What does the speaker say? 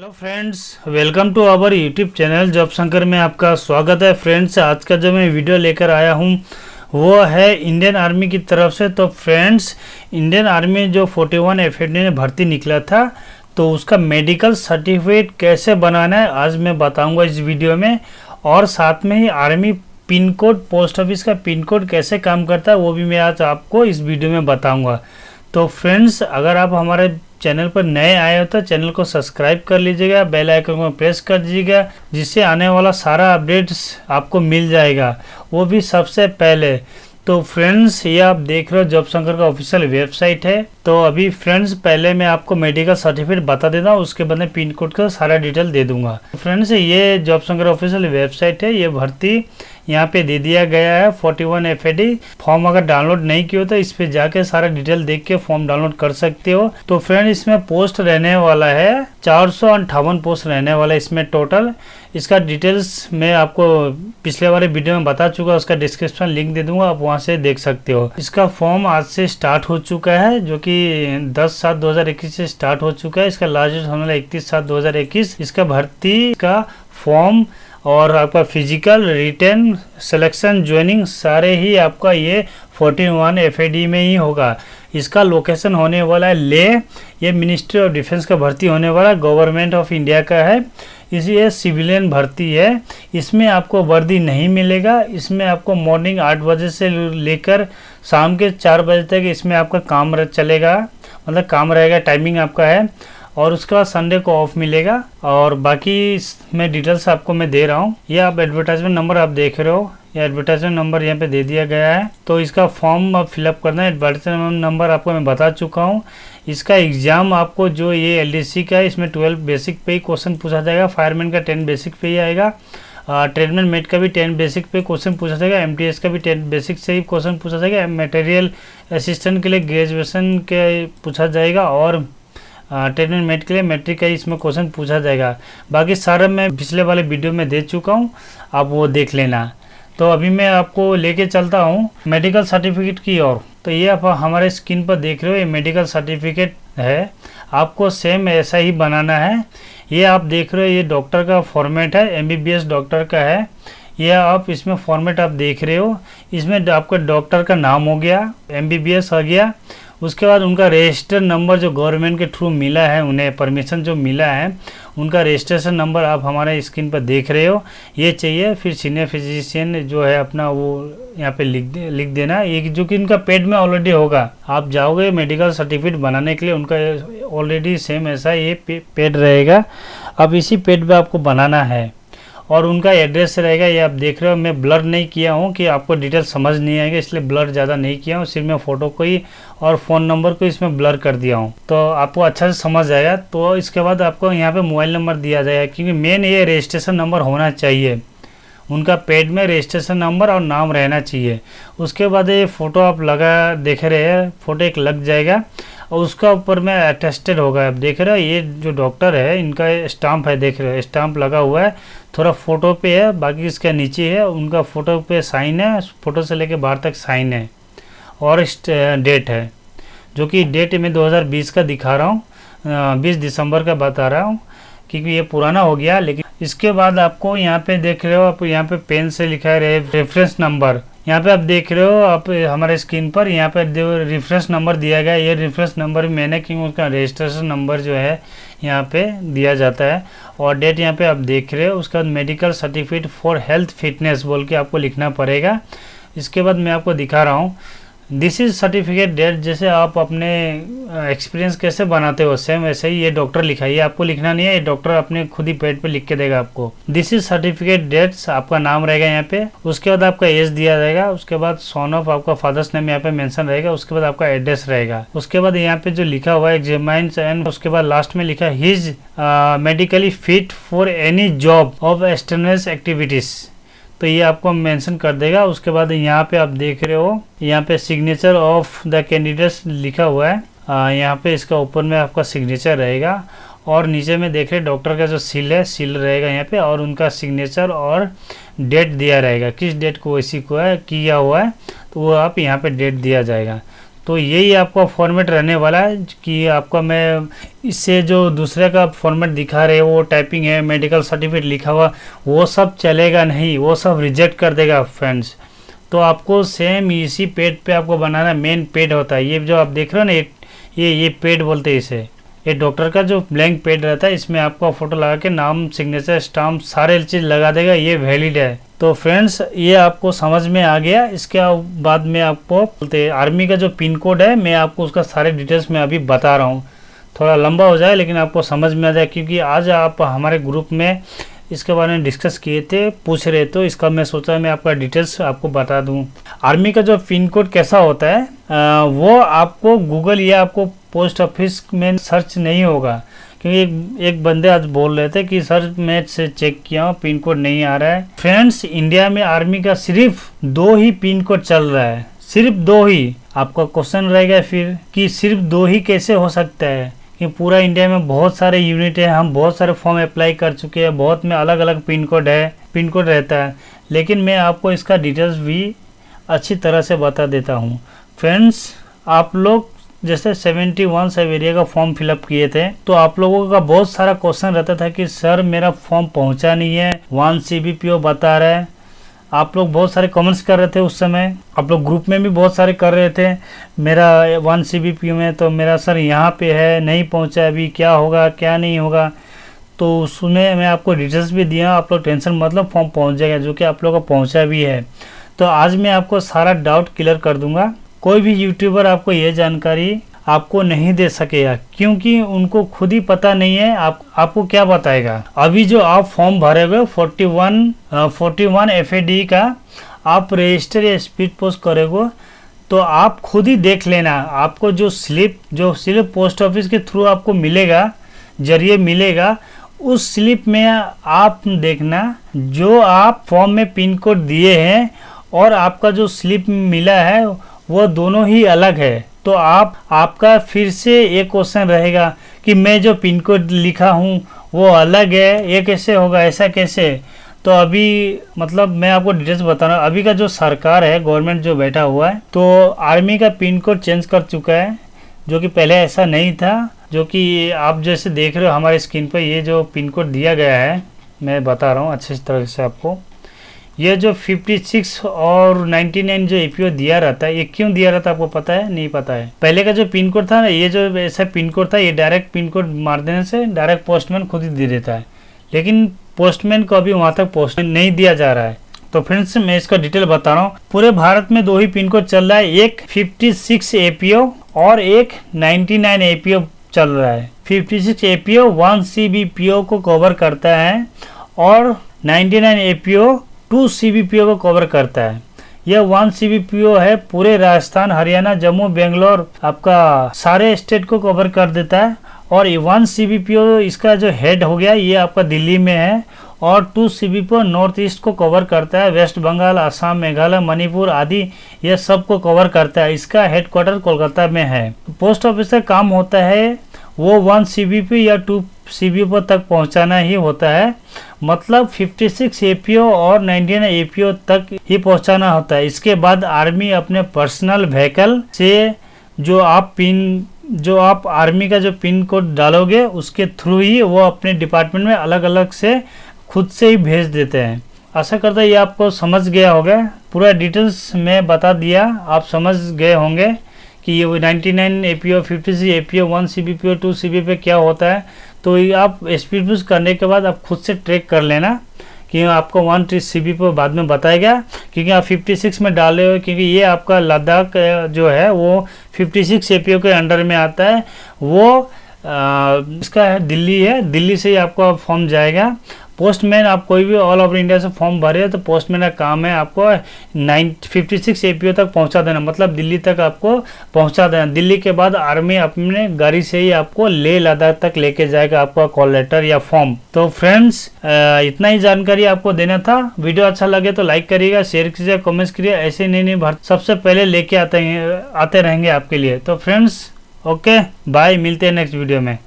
Hello friends, welcome to our YouTube channel job Shankar में आपका स्वागत है। फ्रेंड्स, आज का जो मैं वीडियो लेकर आया हूँ वो है इंडियन आर्मी की तरफ से। तो फ्रेंड्स, इंडियन आर्मी में जो 41 FAD में भर्ती निकला था तो उसका मेडिकल सर्टिफिकेट कैसे बनाना है आज मैं बताऊंगा इस वीडियो में। और साथ में ही army pin code, post office का पिन कोड कैसे काम करता है वो भी मैं आज आपको इस वीडियो में बताऊँगा। तो फ्रेंड्स, अगर आप हमारे चैनल पर नए आए हो तो चैनल को सब्सक्राइब कर लीजिएगा, बेल आइकन को प्रेस कर दीजिएगा, जिससे आने वाला सारा अपडेट्स आपको मिल जाएगा, वो भी सबसे पहले। तो फ्रेंड्स, ये आप देख रहे हो जॉब शंकर का ऑफिशियल वेबसाइट है। तो अभी फ्रेंड्स, पहले मैं आपको मेडिकल सर्टिफिकेट बता देता हूँ, उसके बाद में पिन कोड का सारा डिटेल दे दूंगा। फ्रेंड्स, ये जॉब शंकर ऑफिशियल वेबसाइट है। ये भर्ती यहाँ पे दे दिया गया है 41 FAD। फॉर्म अगर डाउनलोड नहीं किया हो तो इस पे जाके सारा डिटेल देख के फॉर्म डाउनलोड कर सकते हो। तो फ्रेंड, इसमें पोस्ट रहने वाला है 458 पोस्ट रहने वाला है इसमें टोटल। इसका डिटेल्स मैं आपको पिछले वाले वीडियो में बता चुका, उसका डिस्क्रिप्शन लिंक दे दूंगा, आप वहां से देख सकते हो। इसका फॉर्म आज से स्टार्ट हो चुका है, जो कि 10/7/2021 से स्टार्ट हो चुका है। इसका लास्ट डेट होने वाला 31/7/2021। इसका भर्ती का फॉर्म और आपका फिजिकल, रिटर्न, सिलेक्शन, ज्वाइनिंग सारे ही आपका ये 41 FAD में ही होगा। इसका लोकेशन होने वाला है ले। ये मिनिस्ट्री ऑफ डिफेंस का भर्ती होने वाला गवर्नमेंट ऑफ इंडिया का है। ये सिविलियन भर्ती है। इसमें आपको वर्दी नहीं मिलेगा। इसमें आपको मॉर्निंग 8 बजे से लेकर शाम के 4 बजे तक इसमें आपका काम चलेगा, मतलब काम रहेगा, टाइमिंग आपका है। और उसके बाद संडे को ऑफ मिलेगा। और बाकी इसमें डिटेल्स आपको मैं दे रहा हूँ। ये आप एडवर्टाइजमेंट नंबर आप देख रहे हो, ये एडवर्टाइजमेंट नंबर यहाँ पे दे दिया गया है। तो इसका फॉर्म आप फिलअप करना है। एडवर्टाइजमेंट नंबर आपको मैं बता चुका हूँ। इसका एग्जाम आपको जो ये LDC का है, इसमें 12 बेसिक पे ही क्वेश्चन पूछा जाएगा। फायरमैन का 10 बेसिक पे ही आएगा। ट्रेडमैन मेट का भी 10 बेसिक पे क्वेश्चन पूछा जाएगा। MTS का भी 10 बेसिक से ही क्वेश्चन पूछा जाएगा। मटेरियल असिस्टेंट के लिए ग्रेजुएशन के पूछा जाएगा। और ट्रेडमैन मेट के लिए मैट्रिक का इसमें क्वेश्चन पूछा जाएगा। बाकी सारा मैं पिछले वाले वीडियो में दे चुका हूँ, आप वो देख लेना। तो अभी मैं आपको लेके चलता हूँ मेडिकल सर्टिफिकेट की ओर। तो ये आप हमारे स्क्रीन पर देख रहे हो, ये मेडिकल सर्टिफिकेट है। आपको सेम ऐसा ही बनाना है। ये आप देख रहे हो, ये डॉक्टर का फॉर्मेट है, MBBS डॉक्टर का है। ये आप इसमें फॉर्मेट आप देख रहे हो। इसमें आपका डॉक्टर का नाम हो गया, MBBS हो गया। उसके बाद उनका रजिस्टर नंबर जो गवर्नमेंट के थ्रू मिला है, उन्हें परमिशन जो मिला है, उनका रजिस्ट्रेशन नंबर आप हमारे स्क्रीन पर देख रहे हो, ये चाहिए। फिर सीनियर फिजिशियन जो है अपना वो यहाँ पे लिख देना, ये जो कि इनका पेड में ऑलरेडी होगा। आप जाओगे मेडिकल सर्टिफिकेट बनाने के लिए, उनका ऑलरेडी सेम ऐसा ये पेड रहेगा। अब इसी पेड पे आपको बनाना है। और उनका एड्रेस रहेगा, ये आप देख रहे हो। मैं ब्लर नहीं किया हूँ कि आपको डिटेल समझ नहीं आएगा, इसलिए ब्लर ज़्यादा नहीं किया हूँ। सिर्फ मैं फ़ोटो को ही और फ़ोन नंबर को इसमें ब्लर कर दिया हूँ, तो आपको अच्छा से समझ आएगा। तो इसके बाद आपको यहाँ पे मोबाइल नंबर दिया जाएगा, क्योंकि मेन ये रजिस्ट्रेशन नंबर होना चाहिए। उनका पेड में रजिस्ट्रेशन नंबर और नाम रहना चाहिए। उसके बाद ये फ़ोटो आप देख रहे हैं, फ़ोटो एक लग जाएगा और उसका ऊपर में अटेस्टेड होगा। आप देख रहे हो, ये जो डॉक्टर है इनका स्टाम्प है, देख रहे हो स्टाम्प लगा हुआ है। थोड़ा फ़ोटो पे है, बाकी इसका नीचे है, उनका फ़ोटो पे साइन है, फ़ोटो से लेके बाहर तक साइन है। और डेट है, जो कि डेट मैं 2020 का दिखा रहा हूँ, 20 दिसंबर का बता रहा हूँ, क्योंकि ये पुराना हो गया। लेकिन इसके बाद आपको यहाँ पे देख रहे हो, आप यहाँ पे पेन से लिखा है रेफरेंस नंबर। यहाँ पे आप देख रहे हो, आप हमारे स्क्रीन पर यहाँ पे रेफरेंस नंबर दिया गया। ये रेफरेंस नंबर मैंने, क्योंकि उसका रजिस्ट्रेशन नंबर जो है यहाँ पे दिया जाता है। और डेट यहाँ पे आप देख रहे हो। उसके बाद medical certificate for health fitness बोल के आपको लिखना पड़ेगा। इसके बाद मैं आपको दिखा रहा हूँ, दिस इज सर्टिफिकेट डेट। जैसे आप अपने एक्सपीरियंस कैसे बनाते हो, सेम वैसे ही ये डॉक्टर लिखा है। ये आपको लिखना नहीं है, ये डॉक्टर अपने खुद ही पेड पे लिख के देगा आपको। दिस इज सर्टिफिकेट डेट्स, आपका नाम रहेगा यहाँ पे। उसके बाद आपका एज दिया जाएगा। उसके बाद सन ऑफ आपका फादर्स नेम यहाँ पे मेंशन रहेगा। उसके बाद आपका एड्रेस रहेगा। उसके बाद यहाँ पे जो लिखा हुआ है एग्जामिन्स, एंड उसके बाद लास्ट में लिखा his medically fit for any job of external activities. तो ये आपको मेंशन कर देगा। उसके बाद यहाँ पे आप देख रहे हो, यहाँ पे सिग्नेचर ऑफ द कैंडिडेट्स लिखा हुआ है। यहाँ पे इसका ऊपर में आपका सिग्नेचर रहेगा। और नीचे में देख रहे डॉक्टर का जो सील है, सील रहेगा यहाँ पे। और उनका सिग्नेचर और डेट दिया रहेगा, किस डेट को इसी को है किया हुआ है, तो वो आप यहाँ पे डेट दिया जाएगा। तो यही आपका फॉर्मेट रहने वाला है कि आपका मैं इससे जो दूसरे का फॉर्मेट दिखा रहे वो टाइपिंग है, मेडिकल सर्टिफिकेट लिखा हुआ, वो सब चलेगा नहीं, वो सब रिजेक्ट कर देगा फ्रेंड्स। तो आपको सेम इसी पेज पे आपको बनाना, मेन पेज होता है ये जो आप देख रहे हो ना, ये पेज बोलते हैं इसे। ये डॉक्टर का जो ब्लैंक पेज रहता है, इसमें आपका फ़ोटो लगा के नाम, सिग्नेचर, स्टाम्प सारे चीज़ लगा देगा, ये वैलिड है। तो फ्रेंड्स ये आपको समझ में आ गया। इसके बाद में आपको बोलते आर्मी का जो पिन कोड है, मैं आपको उसका सारे डिटेल्स में अभी बता रहा हूँ। थोड़ा लंबा हो जाए लेकिन आपको समझ में आ जाए, क्योंकि आज आप हमारे ग्रुप में इसके बारे में डिस्कस किए थे, पूछ रहे, तो इसका मैं सोचा मैं आपका डिटेल्स आपको बता दूं। आर्मी का जो पिन कोड कैसा होता है, वो आपको गूगल या आपको पोस्ट ऑफिस में सर्च नहीं होगा, क्योंकि एक बंदे आज बोल रहे थे कि सर मैं से चेक किया पिन कोड नहीं आ रहा है। फ्रेंड्स इंडिया में आर्मी का सिर्फ 2 ही पिन कोड चल रहा है, सिर्फ 2 ही। आपका क्वेश्चन रहेगा फिर कि सिर्फ 2 ही कैसे हो सकता है, कि पूरा इंडिया में बहुत सारे यूनिट है, हम बहुत सारे फॉर्म अप्लाई कर चुके हैं, बहुत में अलग अलग पिन कोड रहता है, लेकिन मैं आपको इसका डिटेल्स भी अच्छी तरह से बता देता हूँ। फ्रेंड्स आप लोग जैसे 71 सब एरिया का फॉर्म फिलअप किए थे, तो आप लोगों का बहुत सारा क्वेश्चन रहता था कि सर मेरा फॉर्म पहुँचा नहीं है, 1 CBPO बता रहा है। आप लोग बहुत सारे कमेंट्स कर रहे थे उस समय, आप लोग ग्रुप में भी बहुत सारे कर रहे थे मेरा 1 CBPO में, तो मेरा सर यहाँ पे है, नहीं पहुँचा, अभी क्या होगा क्या नहीं होगा। तो उसमें मैं आपको डिटेल्स भी दिया, आप लोग टेंशन मतलब फॉर्म पहुँच जाएगा, जो कि आप लोगों का पहुँचा भी है। तो आज मैं आपको सारा डाउट क्लियर कर दूंगा। कोई भी यूट्यूबर आपको ये जानकारी आपको नहीं दे सकेगा, क्योंकि उनको खुद ही पता नहीं है आपको क्या बताएगा। अभी जो आप फॉर्म भरे हुए 41 FAD का आप रजिस्टर या स्पीड पोस्ट करोगे, तो आप खुद ही देख लेना। आपको जो स्लिप पोस्ट ऑफिस के थ्रू आपको मिलेगा, जरिए मिलेगा, उस स्लिप में आप देखना जो आप फॉर्म में पिन कोड दिए हैं और आपका जो स्लिप मिला है वो दोनों ही अलग है। तो आपका फिर से एक क्वेश्चन रहेगा कि मैं जो पिन कोड लिखा हूँ वो अलग है, ये कैसे होगा, ऐसा कैसे। तो अभी मतलब मैं आपको डिटेल्स बता रहा हूँ। अभी का जो सरकार है, गवर्नमेंट जो बैठा हुआ है, तो आर्मी का पिन कोड चेंज कर चुका है, जो कि पहले ऐसा नहीं था। जो कि आप जैसे देख रहे हो हमारे स्क्रीन पर, ये जो पिन कोड दिया गया है, मैं बता रहा हूँ अच्छे तरह से आपको। ये जो 56 और 99 जो APO दिया रहता है, ये क्यों दिया रहता है आपको पता है? नहीं पता है। पहले का जो पिन कोड था ना, ये जो ऐसा पिन कोड था, ये डायरेक्ट पिन कोड मार देने से डायरेक्ट पोस्टमैन खुद ही दे देता है, लेकिन पोस्टमैन को अभी वहाँ तक पोस्ट नहीं दिया जा रहा है। तो फ्रेंड्स मैं इसका डिटेल बता रहा हूँ। पूरे भारत में 2 ही पिन कोड चल रहा है, एक 56 APO और एक 99 APO चल रहा है। 56 APO 1 CBPO को कवर करता है और 99 APO 2 CBPO को कवर करता है। यह 1 CBPO है पूरे राजस्थान, हरियाणा, जम्मू, बेंगलोर, आपका सारे स्टेट को कवर कर देता है। और 1 CBPO इसका जो हेड हो गया, ये आपका दिल्ली में है, और 2 CBPO नॉर्थ ईस्ट को कवर करता है, वेस्ट बंगाल, असम, मेघालय, मणिपुर आदि ये सब को कवर करता है। इसका हेडक्वार्टर कोलकाता में है। पोस्ट ऑफिस का काम होता है वो 1 CBPO या 2 CBPO तक पहुंचाना ही होता है, मतलब 56 APO और 99 APO तक ही पहुंचाना होता है। इसके बाद आर्मी अपने पर्सनल व्हीकल से जो आप आर्मी का जो पिन कोड डालोगे, उसके थ्रू ही वो अपने डिपार्टमेंट में अलग अलग से खुद से ही भेज देते हैं। आशा करता है ये आपको समझ गया होगा। पूरा डिटेल्स में बता दिया, आप समझ गए होंगे कि ये 99 APO, 56 APO, 1 CBPO, 2 CBPO क्या होता है। तो ये आप स्पीड पोस्ट करने के बाद आप खुद से ट्रैक कर लेना कि आपको 1 CBPO बाद में बताएगा, क्योंकि आप 56 में डाले हो, क्योंकि ये आपका लद्दाख जो है वो 56 APO के अंडर में आता है। वो इसका दिल्ली है, दिल्ली से ही आपका फॉर्म जाएगा। पोस्टमैन आप कोई भी ऑल ओवर इंडिया से फॉर्म भरे तो पोस्टमैन का काम है आपको 56 APO तक पहुंचा देना, मतलब दिल्ली तक आपको पहुंचा देना। दिल्ली के बाद आर्मी अपने गाड़ी से ही आपको लेह लद्दाख तक लेके जाएगा आपका कॉल लेटर या फॉर्म। तो फ्रेंड्स इतना ही जानकारी आपको देना था। वीडियो अच्छा लगे तो लाइक करिएगा, शेयर कीजिए, कमेंट्स करिए। ऐसे नहीं सबसे पहले लेके आते रहेंगे आपके लिए। तो फ्रेंड्स ओके बाय, मिलते हैं नेक्स्ट वीडियो में।